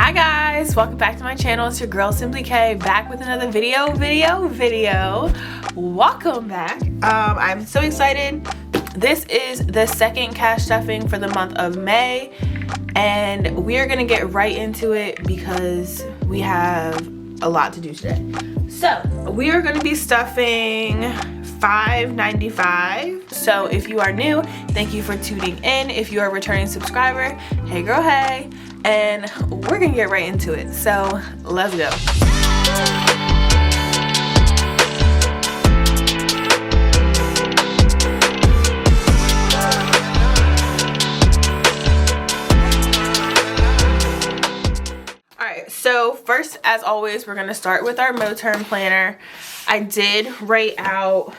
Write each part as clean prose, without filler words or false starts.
Hi guys, welcome back to my channel. It's your girl Simplykay, back with another video. Welcome back. I'm so excited. This is the second cash stuffing for the month of May, and we are gonna get right into it because we have a lot to do today. So we are gonna be stuffing $5.95. So if you are new, thank you for tuning in. If you are a returning subscriber, hey girl, hey. And we're gonna get right into it. So let's go. Alright, so first, as always, we're gonna start with our Midterm Planner. I did write out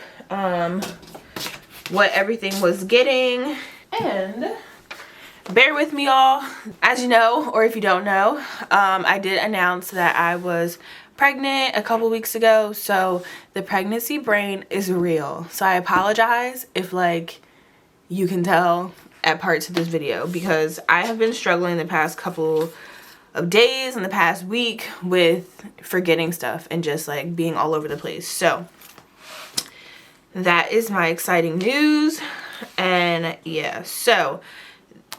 what everything was getting, and bear with me all. As you know, or if you don't know, I did announce that I was pregnant a couple weeks ago, so the pregnancy brain is real. So I apologize if you can tell at parts of this video, because I have been struggling the past couple of days and the past week with forgetting stuff and just being all over the place. So that is my exciting news. And yeah, so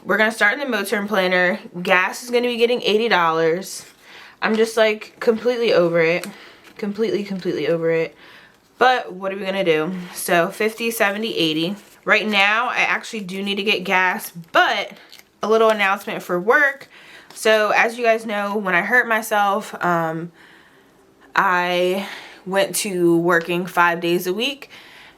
we're gonna start in the Midterm Planner. Gas is gonna be getting $80. I'm just completely over it. Completely over it. But what are we gonna do? So 50, 70, 80. Right now, I actually do need to get gas, but a little announcement for work. So as you guys know, when I hurt myself, I went to working 5 days a week.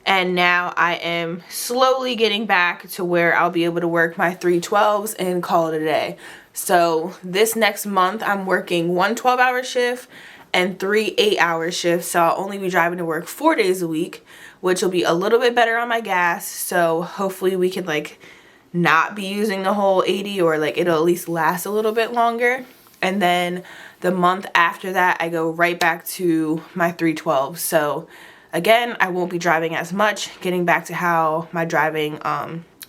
And now I am slowly getting back to where I'll be able to work my 3/12s and call it a day. So this next month, I'm working one 12-hour shift and 3 8-hour shifts. So I'll only be driving to work 4 days a week, which will be a little bit better on my gas. So hopefully we can not be using the whole 80, or it'll at least last a little bit longer. And then the month after that, I go right back to my 3/12. So again, I won't be driving as much, getting back to how my driving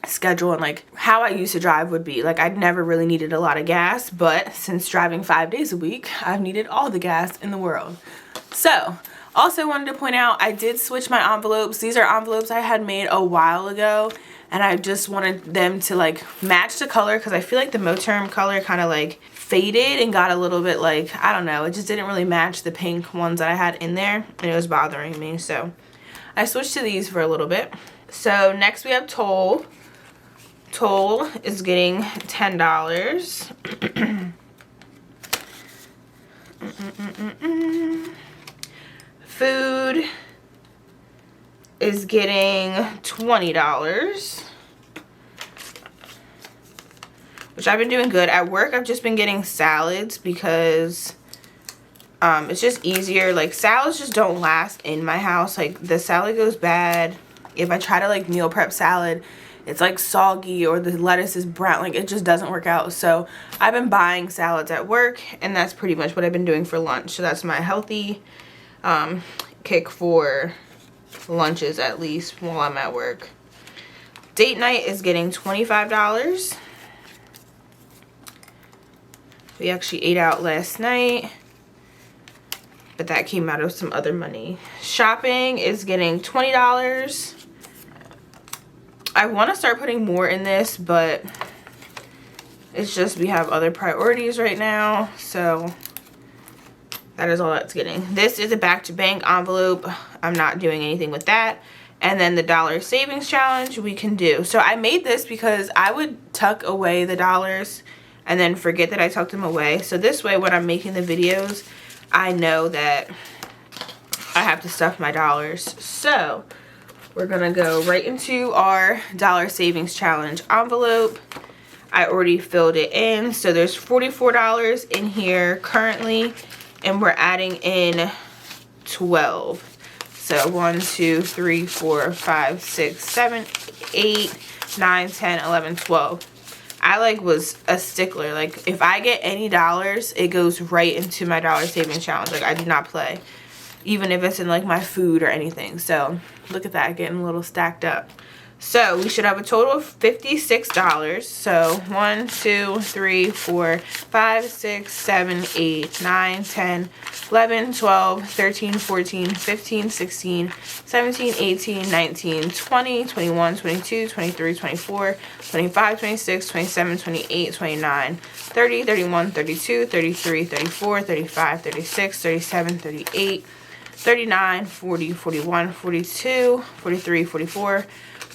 schedule and how I used to drive would be. I'd never really needed a lot of gas, but since driving 5 days a week, I've needed all the gas in the world. So also wanted to point out, I did switch my envelopes. These are envelopes I had made a while ago, and I just wanted them to match the color, because I feel the Midterm color kind of faded and got a little bit I don't know, it just didn't really match the pink ones that I had in there, and it was bothering me. So I switched to these for a little bit. So next we have toll. Toll is getting $10. Food is getting $20, which I've been doing good. At work, I've just been getting salads because it's just easier. Salads just don't last in my house. The salad goes bad. If I try to meal prep salad, it's soggy, or the lettuce is brown. It just doesn't work out. So I've been buying salads at work, and that's pretty much what I've been doing for lunch. So that's my healthy kick for lunches, at least while I'm at work. Date night is getting $25. We actually ate out last night, but that came out of some other money. Shopping is getting $20. I want to start putting more in this, but it's just we have other priorities right now, so that is all that's getting. This is a back-to-bank envelope. I'm not doing anything with that. And then the dollar savings challenge we can do. So I made this because I would tuck away the dollars and then forget that I tucked them away. So this way, when I'm making the videos, I know that I have to stuff my dollars. So we're gonna go right into our dollar savings challenge envelope. I already filled it in. So there's $44 in here currently, and we're adding in 12. So 1, 2, 3, 4, 5, 6, 7, 8, 9, 10, 11, 12. I was a stickler. If I get any dollars, it goes right into my dollar savings challenge. I do not play, even if it's in my food or anything. So look at that, getting a little stacked up. So we should have a total of $56. So 1, 2, 3, 4, 5, 6, 7, 8, 9, 10, 11, 12, 13, 14, 15, 16, 17, 18, 19, 20, 21, 22, 23, 24, 25, 26, 27, 28, 29, 30, 31, 32, 33, 34, 35, 36, 37, 38, 39, 40, 41, 42, 43, 44,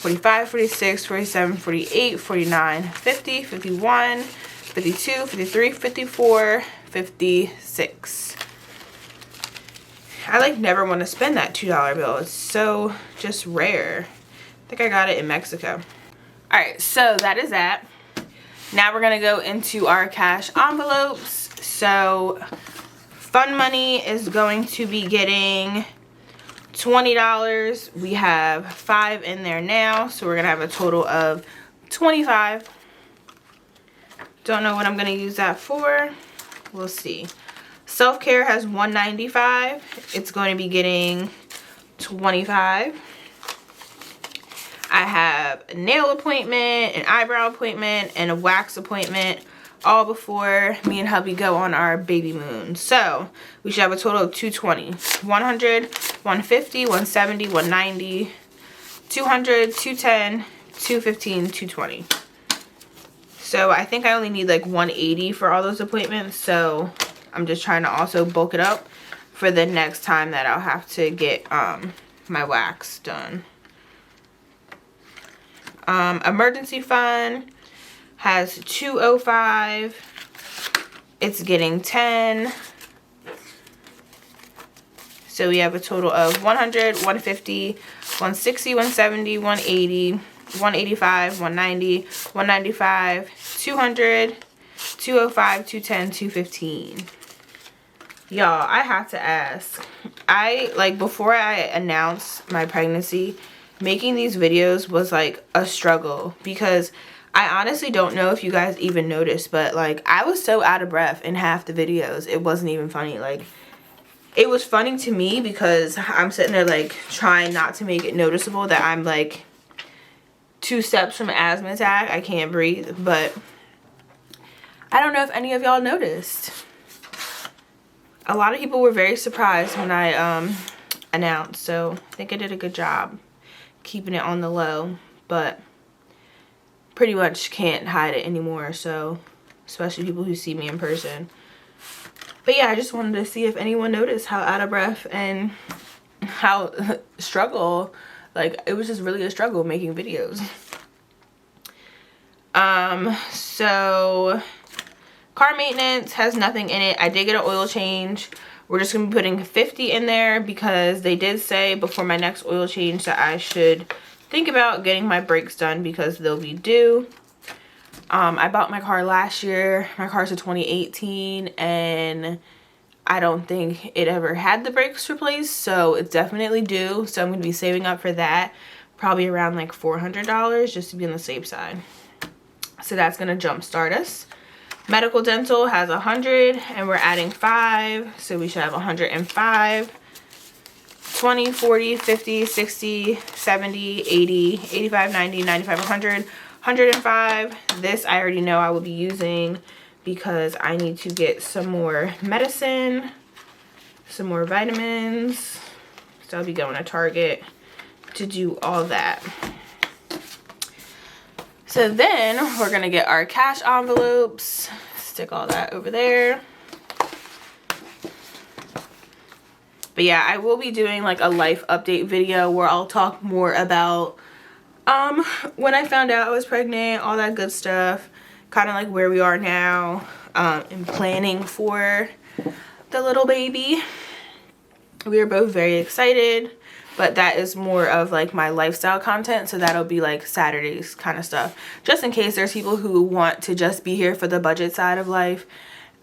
45, 46, 47, 48, 49, 50, 51, 52, 53, 54, 56. I like never want to spend that $2 bill. It's so just rare. I think I got it in Mexico. Alright, so that is that. Now we're going to go into our cash envelopes. So Fun Money is going to be getting $20. We have 5 in there now, so we're gonna have a total of 25. Don't know what I'm gonna use that for. We'll see. Self-care has $195. It's going to be getting 25. I have a nail appointment, an eyebrow appointment, and a wax appointment, all before me and hubby go on our baby moon. So we should have a total of 220. 100, 150, 170, 190, 200, 210, 215, 220. So I think I only need like 180 for all those appointments. So I'm just trying to also bulk it up for the next time that I'll have to get my wax done. Emergency fund has $205. It's getting 10. So we have a total of 100, 150, 160, 170, 180, 185, 190, 195, 200, 205, 210, 215. Y'all, I have to ask. Before I announced my pregnancy, making these videos was like a struggle because I honestly don't know if you guys even noticed, but like I was so out of breath in half the videos. It wasn't even funny. Like it was funny to me because I'm sitting there like trying not to make it noticeable that I'm like 2 steps from an asthma attack. I can't breathe, but I don't know if any of y'all noticed. A lot of people were very surprised when I announced, so I think I did a good job keeping it on the low, but pretty much can't hide it anymore, so especially people who see me in person. But yeah, I just wanted to see if anyone noticed how out of breath and how struggle, like it was just really a struggle making videos. So car maintenance has nothing in it. I did get an oil change. We're just gonna be putting 50 in there because they did say before my next oil change that I should think about getting my brakes done because they'll be due. I bought my car last year. My car's a 2018 and I don't think it ever had the brakes replaced, so it's definitely due. So I'm gonna be saving up for that, probably around like $400 just to be on the safe side. So that's gonna jumpstart us. Medical dental has 100 and we're adding 5, so we should have 105. 20, 40, 50, 60, 70, 80, 85, 90, 95, 100, 105. This I already know I will be using because I need to get some more medicine, some more vitamins. So I'll be going to Target to do all that. So then we're gonna get our cash envelopes, stick all that over there. But yeah, I will be doing like a life update video where I'll talk more about when I found out I was pregnant, all that good stuff, kind of like where we are now, and planning for the little baby. We are both very excited, but that is more of like my lifestyle content, so that'll be like Saturdays kind of stuff, just in case there's people who want to just be here for the budget side of life.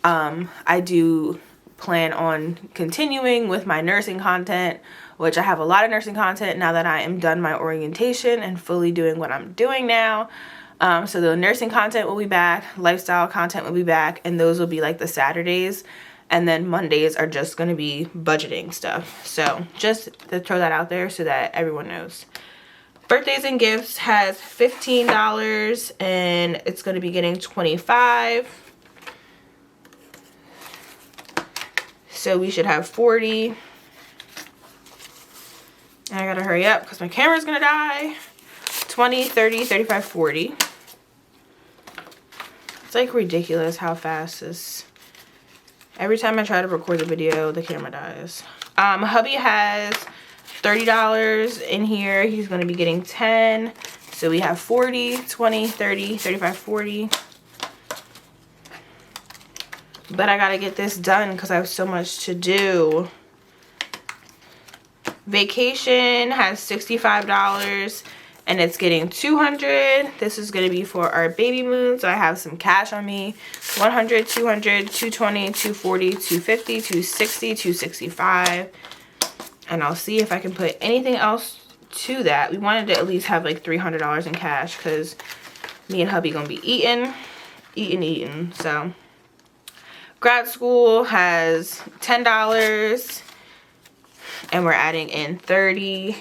I do plan on continuing with my nursing content, which I have a lot of nursing content now that I am done my orientation and fully doing what I'm doing now. So the nursing content will be back, lifestyle content will be back, and those will be like the Saturdays. And then Mondays are just going to be budgeting stuff. So just to throw that out there so that everyone knows. Birthdays and gifts has $15 and it's going to be getting $25. So we should have 40. And I gotta hurry up because my camera's gonna die. 20, 30, 35, 40. It's like ridiculous how fast this. Every time I try to record the video, the camera dies. Hubby has $30 in here. He's gonna be getting 10. So we have 40, 20, 30, 35, 40. But I gotta get this done because I have so much to do. Vacation has $65 and it's getting $200. This is gonna be for our baby moon. So I have some cash on me. 100, 200, 220, 240, 250, 260, 265. And I'll see if I can put anything else to that. We wanted to at least have like $300 in cash because me and hubby gonna be eating. So grad school has $10 and we're adding in 30.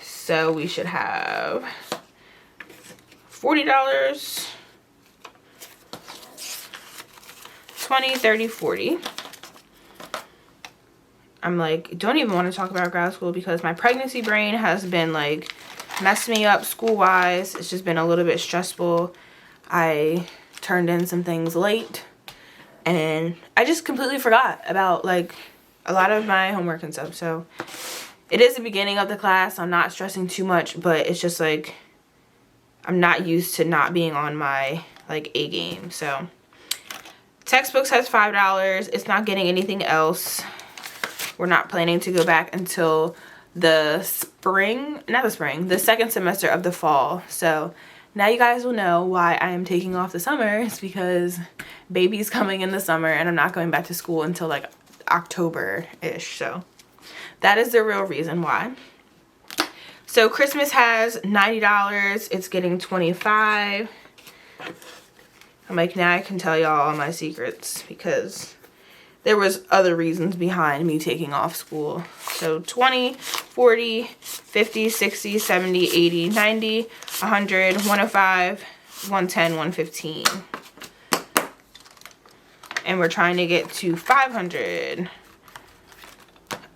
So we should have $40, 20, 30, 40. I'm like, don't even want to talk about grad school because my pregnancy brain has been like messing me up school-wise. It's just been a little bit stressful. I turned in some things late and I just completely forgot about like a lot of my homework and stuff. So it is the beginning of the class. I'm not stressing too much, but it's just like I'm not used to not being on my like A game. So textbooks has $5. It's not getting anything else. We're not planning to go back until the the second semester of the fall. So now you guys will know why I am taking off the summer. It's because baby's coming in the summer and I'm not going back to school until like October-ish. So that is the real reason why. So Christmas has $90. It's getting $25. I'm like, now I can tell y'all all my secrets because there was other reasons behind me taking off school. So 20, 40, 50, 60, 70, 80, 90, 100, 105, 110, 115. And we're trying to get to 500.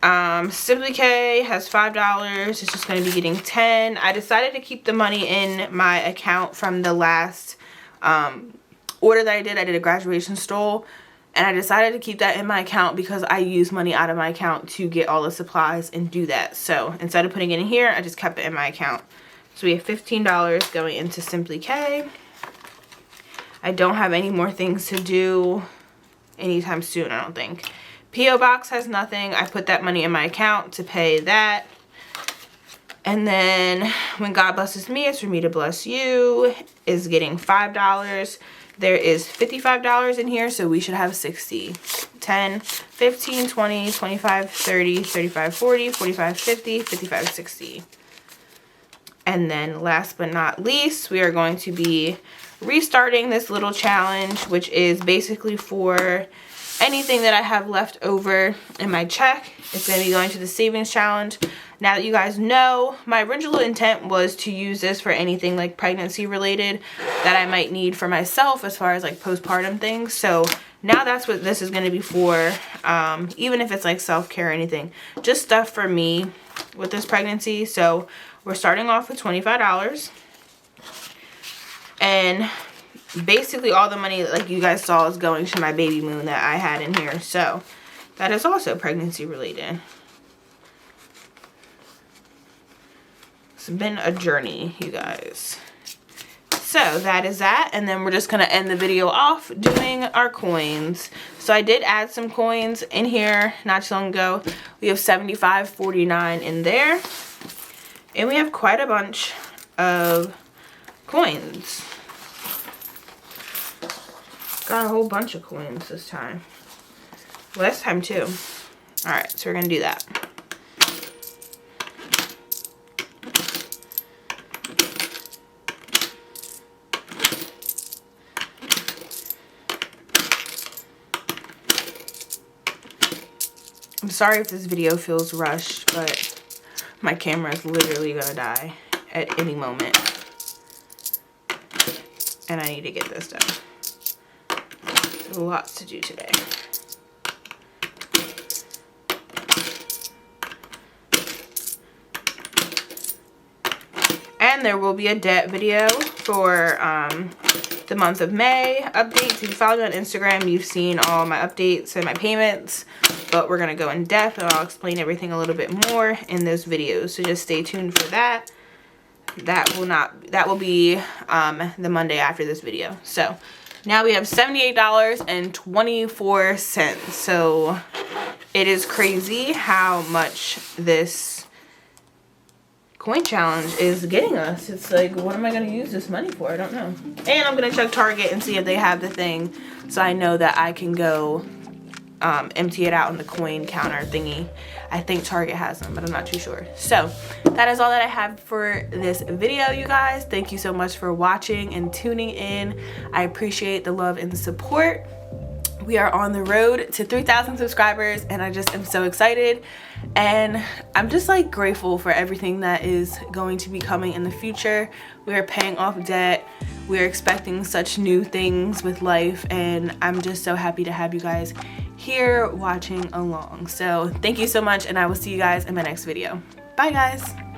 Simplykay has $5. It's just going to be getting 10. I decided to keep the money in my account from the last order that I did. I did a graduation stole. And I decided to keep that in my account because I use money out of my account to get all the supplies and do that. So instead of putting it in here, I just kept it in my account. So we have $15 going into Simplykay. I don't have any more things to do anytime soon, I don't think. P.O. Box has nothing. I put that money in my account to pay that. And then when God blesses me, it's for me to bless you, is getting $5. There is $55 in here, so we should have 60. 10, 15, 20, 25, 30, 35, 40, 45, 50, 55, 60. And then last but not least, we are going to be restarting this little challenge, which is basically for anything that I have left over in my check. It's going to be going to the savings challenge. Now that you guys know, my original intent was to use this for anything like pregnancy related that I might need for myself as far as like postpartum things. So now that's what this is going to be for, even if it's like self-care or anything. Just stuff for me with this pregnancy. So we're starting off with $25. And basically all the money like you guys saw is going to my baby moon that I had in here. So that is also pregnancy related. It's been a journey, you guys. So that is that, and then we're just gonna end the video off doing our coins. So I did add some coins in here not too long ago. We have $75.49 in there, and we have quite a bunch of coins. Got a whole bunch of coins this time. Last time too. All right, so we're gonna do that. I'm sorry if this video feels rushed, but My camera is literally gonna die at any moment. And I need to get this done. There's lots to do today. And there will be a debt video for the month of May updates. If you follow me on Instagram, you've seen all my updates and my payments, but we're gonna go in depth and I'll explain everything a little bit more in those videos. So just stay tuned for that. That will be the Monday after this video. So now we have $78.24. So it is crazy how much this coin challenge is getting us. It's like, what am I going to use this money for? I don't know. And I'm going to check Target and see if they have the thing, so I know that I can go empty it out on the coin counter thingy. I think Target has them, but I'm not too sure. So that is all that I have for this video, you guys. Thank you so much for watching and tuning in. I appreciate the love and the support. We are on the road to 3,000 subscribers and I just am so excited, and I'm just like grateful for everything that is going to be coming in the future. We are paying off debt. We're expecting such new things with life, and I'm just so happy to have you guys here watching along. So thank you so much, and I will see you guys in my next video. Bye guys.